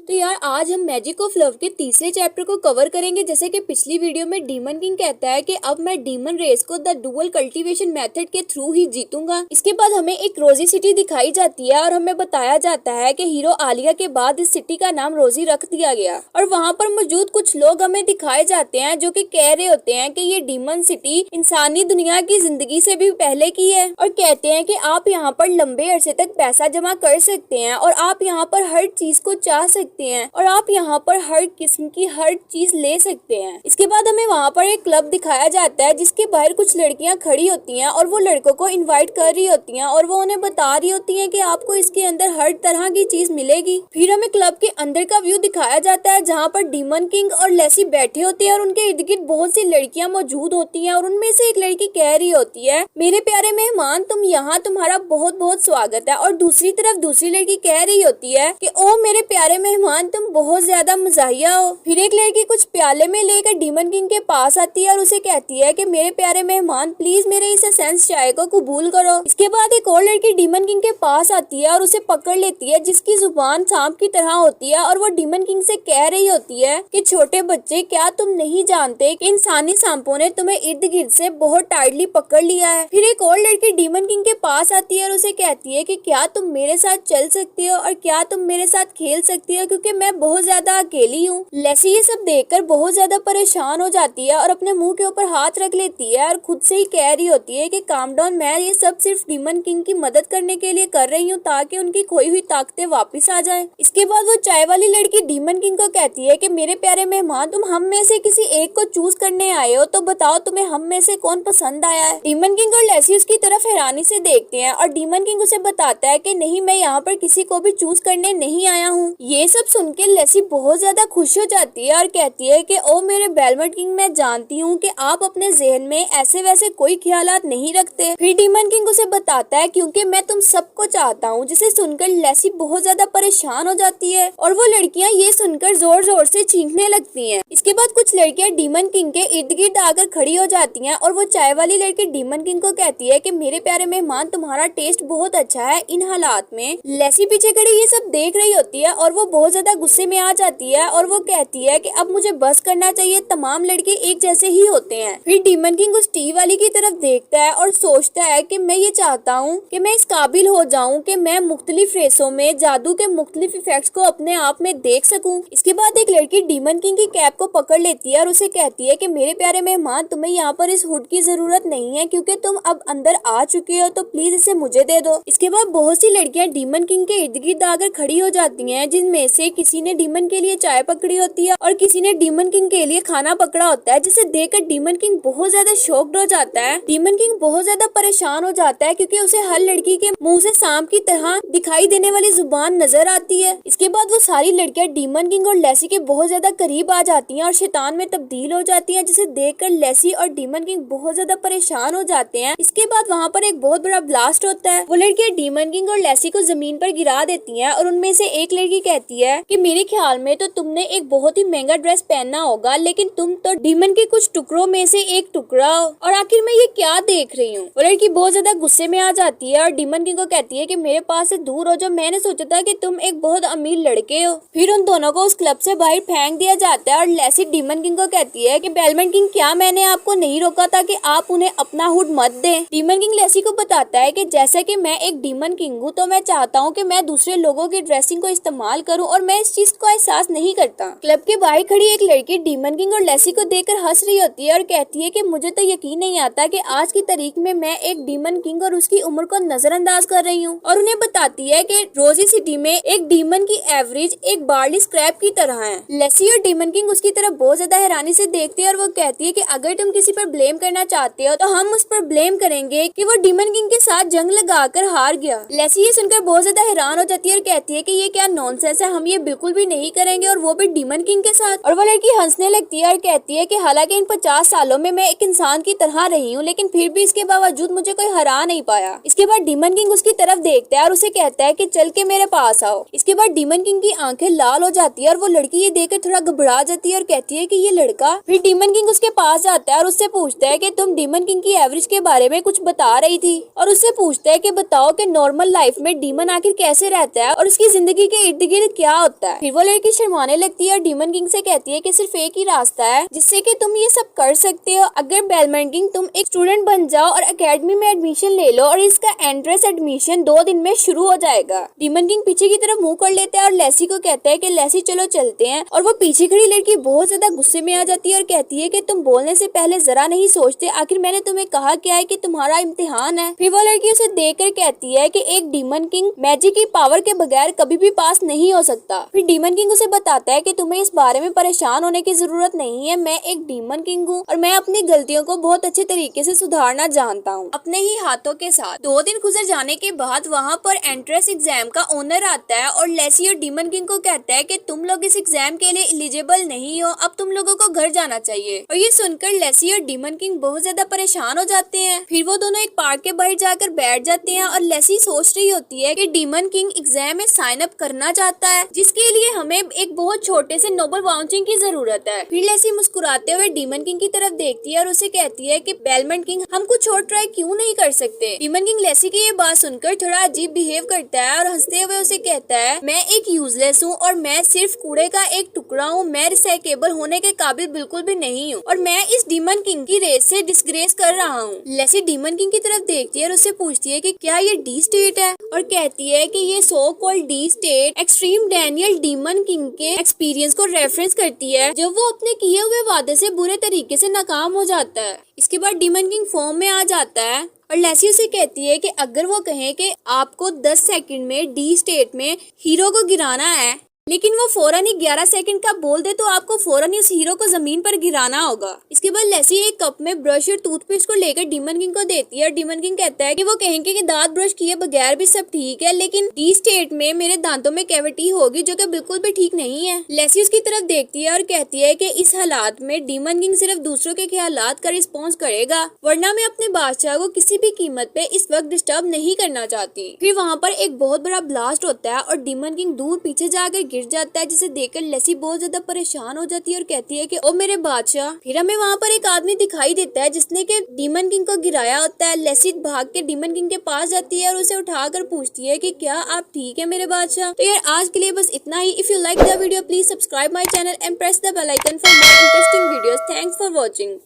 तो यार आज हम मैजिक ऑफ लव के तीसरे चैप्टर को कवर करेंगे। जैसे कि पिछली वीडियो में डीमन किंग कहता है कि अब मैं डीमन रेस को द डुअल कल्टीवेशन मेथड के थ्रू ही जीतूंगा। इसके बाद हमें एक रोजी सिटी दिखाई जाती है और हमें बताया जाता है कि हीरो आलिया के बाद इस सिटी का नाम रोजी रख दिया गया। और वहाँ पर मौजूद कुछ लोग हमें दिखाए जाते हैं जो कि कह रहे होते हैं कि ये डीमन सिटी इंसानी दुनिया की जिंदगी से भी पहले की है और कहते हैं कि आप यहाँ पर लंबे अरसे तक पैसा जमा कर सकते हैं और आप यहाँ पर हर चीज को चाह सकते हैं और आप यहाँ पर हर किस्म की हर चीज ले सकते हैं। इसके बाद हमें वहाँ पर एक क्लब दिखाया जाता है जिसके बाहर कुछ लड़कियां खड़ी होती हैं और वो लड़कों को इनवाइट कर रही होती हैं और वो उन्हें बता रही होती हैं कि आपको इसके अंदर हर तरह की चीज मिलेगी। फिर हमें क्लब के अंदर का व्यू दिखाया जाता है जहाँ पर डीमन किंग और लेसी बैठे होते हैं और उनके इर्द गिर्द बहुत सी लड़कियां मौजूद होती हैं और उनमें से एक लड़की कह रही होती है, मेरे प्यारे मेहमान तुम यहाँ, तुम्हारा बहुत बहुत स्वागत है। और दूसरी तरफ दूसरी लड़की कह रही होती है कि ओ मेरे प्यारे मेहमान तुम बहुत ज्यादा मजाहिया हो। फिर एक लड़की कुछ प्याले में लेकर डीमन किंग के पास आती है और उसे कहती है कि मेरे प्यारे मेहमान प्लीज मेरे इस एसेंस चाय को कबूल करो। इसके बाद एक और लड़की डीमन किंग के पास आती है और उसे पकड़ लेती है जिसकी जुबान सांप की तरह होती है और वो डीमन किंग से कह रही होती है कि छोटे बच्चे क्या तुम नहीं जानते कि इंसानी सांपों ने तुम्हें इर्द गिर्द से बहुत टाइटली पकड़ लिया है। फिर एक और लड़की डीमन किंग के पास आती है और उसे कहती है कि क्या तुम मेरे साथ चल सकती हो और क्या तुम मेरे साथ खेल सकती हो क्योंकि मैं बहुत ज्यादा अकेली हूँ। लेसी ये सब देखकर बहुत ज्यादा परेशान हो जाती है और अपने मुंह के ऊपर हाथ रख लेती है और खुद से ही कह रही होती है कि काम डाउन, मैं ये सब सिर्फ डीमन किंग की मदद करने के लिए कर रही हूँ ताकि उनकी खोई हुई ताकतें वापस आ जाए। इसके बाद वो चाय वाली लड़की डीमन किंग को कहती है कि मेरे प्यारे मेहमान तुम हम में से किसी एक को चूज करने आए हो तो बताओ तुम्हें हम में से कौन पसंद आया है। डीमन किंग और लेसी उसकी तरफ हैरानी से देखते हैं और डीमन किंग उसे बताता है कि नहीं, मैं यहाँ पर किसी को भी चूज करने नहीं आया हूँ। ये सब सुन के लेसी बहुत ज्यादा खुश हो जाती है और कहती है कि ओ मेरे बेलमट किंग, मैं जानती हूँ कि आप अपने जहन में ऐसे वैसे कोई ख्यालात नहीं रखते। फिर डीमन किंग उसे बताता है क्योंकि मैं तुम सबको चाहता हूँ, जिसे सुनकर लेसी बहुत ज्यादा परेशान हो जाती है और वो लड़कियाँ ये सुनकर जोर जोर से चीखने लगती हैं। इसके बाद कुछ लड़कियाँ डीमन किंग के इर्द गिर्द आकर खड़ी हो जाती हैं और वो चाय वाली लड़की डीमन किंग को कहती है कि मेरे प्यारे मेहमान तुम्हारा टेस्ट बहुत अच्छा है इन हालात में। लेसी पीछे खड़ी ये सब देख रही होती है और वो बहुत ज्यादा गुस्से में आ जाती है और वो कहती है कि अब मुझे बस करना चाहिए, तमाम लड़के एक जैसे ही होते हैं। फिर डीमन किंग उस टी वाली की तरफ देखता है और सोचता है कि मैं ये चाहता हूँ कि मैं इस काबिल हो जाऊँ कि मैं मुख्तलिफ रेसों में जादू के मुख्तलिफ इफेक्ट्स को अपने आप में देख सकूँ। इसके बाद एक लड़की डीमन किंग की कैप को पकड़ लेती है और उसे कहती है कि मेरे प्यारे मेहमान तुम्हें यहाँ पर इस हुड की जरूरत नहीं है क्योंकि तुम अब अंदर आ चुके हो, तो प्लीज इसे मुझे दे दो। इसके बाद बहुत सी लड़कियां डीमन किंग के इर्द गिर्द आकर खड़ी हो जाती हैं जिनमें से किसी ने डीमन के लिए चाय पकड़ी होती है और किसी ने डीमन किंग के लिए खाना पकड़ा होता है, जिसे देखकर डीमन किंग बहुत ज्यादा शॉक्ड हो जाता है। डीमन किंग बहुत ज्यादा परेशान हो जाता है क्योंकि उसे हर लड़की के मुंह से सांप की तरह दिखाई देने वाली जुबान नजर आती है। इसके बाद वो सारी लड़कियां डीमन किंग और लेसी के बहुत ज्यादा करीब आ जाती हैं और शैतान में तब्दील हो जाती हैं, जिसे देखकर लेसी और डीमन किंग बहुत ज्यादा परेशान हो जाते हैं। इसके बाद वहाँ पर एक बहुत बड़ा ब्लास्ट होता है। वो लड़कियां डीमन किंग और लेसी को जमीन पर गिरा देती हैं और उनमें से एक लड़की कहती है कि मेरे ख्याल में तो तुमने एक बहुत ही महंगा ड्रेस पहनना होगा, लेकिन तुम तो डीमन के कुछ टुकड़ों में से एक टुकड़ा हो और आखिर मैं ये क्या देख रही हूँ। वो लड़की बहुत ज्यादा गुस्से में आ जाती है और डीमन किंग को कहती है कि मेरे पास से दूर हो, जो मैंने सोचा था कि तुम एक बहुत अमीर लड़के हो। फिर उन दोनों को उस क्लब से बाहर फेंक दिया जाता है और लेसी डीमन किंग को कहती है कि बेलमट किंग, क्या मैंने आपको नहीं रोका था कि आप उन्हें अपना हुड मत दें। डीमन किंग लेसी को बताता है कि जैसे कि मैं एक डीमन किंग हूँ तो मैं चाहता हूँ कि मैं दूसरे लोगों की ड्रेसिंग को इस्तेमाल करूँ और मैं इस चीज को एहसास नहीं करता। क्लब के बाहर खड़ी एक लड़की डीमन किंग और लेसी को देखकर हंस रही होती है और कहती है कि मुझे तो यकीन नहीं आता कि आज की तारीख में मैं एक डीमन किंग और उसकी उम्र को नजरअंदाज कर रही हूँ। और उन्हें बताती है कि रोजी सिटी में एक डीमन की एवरेज एक बार्ली स्क्रैप की तरह है। लेसी और डीमन किंग उसकी तरफ बहुत ज्यादा हैरानी से देखते हैं और वो कहती है कि अगर तुम किसी पर ब्लेम करना चाहते हो तो हम उस पर ब्लेम करेंगे कि वो डीमन किंग के साथ जंग लगाकर हार गया। लेसी ये सुनकर बहुत ज्यादा हैरान हो जाती है और कहती है कि ये क्या नॉनसेंस है, हम ये बिल्कुल भी नहीं करेंगे और वो भी डीमन किंग के साथ। और वो लड़की हंसने लगती है और कहती है कि हालांकि इन 50 सालों में मैं एक इंसान की तरह रही हूँ, लेकिन फिर भी इसके बावजूद मुझे कोई हरा नहीं पाया। इसके बाद डीमन किंग उसकी तरफ देखता है और उसे कहता है कि चल के मेरे पास आओ। इसके बाद डीमन किंग की आंखें लाल हो जाती है और वो लड़की ये देखकर थोड़ा घबरा जाती है और कहती है कि ये लड़का। फिर डीमन किंग उसके पास जाता है और उससे पूछता है कि तुम डीमन किंग की एवरेज के बारे में कुछ बता रही थी और उससे पूछता है कि बताओ कि नॉर्मल लाइफ में डीमन आखिर कैसे रहता है और उसकी जिंदगी के इर्द गिर्द क्या क्या होता है। फिर वो लड़की शर्माने लगती है और डीमन किंग से कहती है कि सिर्फ एक ही रास्ता है जिससे कि तुम ये सब कर सकते हो। अगर बेलमोंट किंग तुम एक स्टूडेंट बन जाओ और एकेडमी में एडमिशन ले लो और इसका एंट्रेंस एडमिशन 2 दिन में शुरू हो जाएगा। डीमन किंग पीछे की तरफ मुंह कर लेता है और लेसी को कहता है कि लेसी चलो चलते हैं। और वो पीछे खड़ी लड़की बहुत ज्यादा गुस्से में आ जाती है और कहती है कि तुम बोलने से पहले जरा नहीं सोचते, आखिर मैंने तुम्हें कहा क्या है कि तुम्हारा इम्तिहान है। फिर वो लड़की उसे देख कर कहती है कि एक डीमन किंग मैजिक की पावर के बगैर कभी भी पास नहीं हो सकता। फिर डीमन किंग उसे बताता है कि तुम्हें इस बारे में परेशान होने की जरूरत नहीं है, मैं एक डीमन किंग हूँ और मैं अपनी गलतियों को बहुत अच्छे तरीके से सुधारना जानता हूँ अपने ही हाथों के साथ। 2 दिन गुजर जाने के बाद वहाँ पर एंट्रेंस एग्जाम का ओनर आता है और लेसी और डीमन किंग को कहता है कि तुम लोग इस एग्जाम के लिए एलिजिबल नहीं हो, अब तुम लोगों को घर जाना चाहिए। और ये सुनकर लेसी और डीमन किंग बहुत ज्यादा परेशान हो जाते हैं। फिर वो दोनों एक पार्क के बाहर जाकर बैठ जाते हैं और लेसी सोच रही होती है कि डीमन किंग एग्जाम में साइन अप करना चाहता है जिसके लिए हमें एक बहुत छोटे से नोबल वाउचर की जरूरत है। फिर लेसी मुस्कुराते हुए डीमन किंग की तरफ देखती है और उसे कहती है कि बेलमोंट किंग हम कुछ और ट्राई क्यों नहीं कर सकते। डीमन किंग लेसी की ये बात सुनकर थोड़ा अजीब बिहेव करता है और हंसते हुए उसे कहता है मैं एक यूजलेस हूँ और मैं सिर्फ कूड़े का एक टुकड़ा हूँ, मैं रिसाइकेबल होने के काबिल बिल्कुल भी नहीं हूँ और मैं इस डीमन किंग की रेस से डिस्ग्रेस कर रहा हूँ। लेसी डीमन किंग की तरफ देखती है और उससे पूछती है कि क्या ये डी स्टेट है और कहती है कि ये so called D state extreme Daniel demon king के एक्सपीरियंस को रेफरेंस करती है जब वो अपने किए हुए वादे से बुरे तरीके से नाकाम हो जाता है। इसके बाद डीमन किंग फॉर्म में आ जाता है और लेसी उसे कहती है कि अगर वो कहे कि आपको 10 सेकंड में डी स्टेट में हीरो को गिराना है लेकिन वो फौरन ही 11 सेकंड का बोल दे तो आपको फौरन ही उस हीरो को जमीन पर गिराना होगा। इसके बाद लेसी एक कप में ब्रश और टूथपेस्ट को लेकर डीमन किंग को देती है और डीमन किंग कहता है कि वो कहेंगे कि दांत ब्रश किए बगैर भी सब ठीक है लेकिन डी स्टेट में मेरे दांतों में कैविटी होगी जो कि बिल्कुल भी ठीक नहीं है। लेसी उसकी तरफ देखती है और कहती है कि इस हालात में डीमन किंग सिर्फ दूसरों के ख्यालात का रिस्पॉन्स करेगा वरना मैं अपने बादशाह को किसी भी कीमत पे इस वक्त डिस्टर्ब नहीं करना चाहती। फिर वहाँ पर एक बहुत बड़ा ब्लास्ट होता है और डीमन किंग दूर पीछे जाकर गिर जाता है जिसे देखकर लेसी बहुत ज्यादा परेशान हो जाती है और कहती है कि ओ मेरे बादशाह। फिर हमें वहाँ पर एक आदमी दिखाई देता है जिसने के डीमन किंग को गिराया होता है। लेसी भाग के डीमन किंग के पास जाती है और उसे उठाकर पूछती है कि क्या आप ठीक है मेरे बादशाह। तो यार आज के लिए बस इतना ही। If you like the video please subscribe my channel and press the bell icon for more interesting videos. Thanks for watching.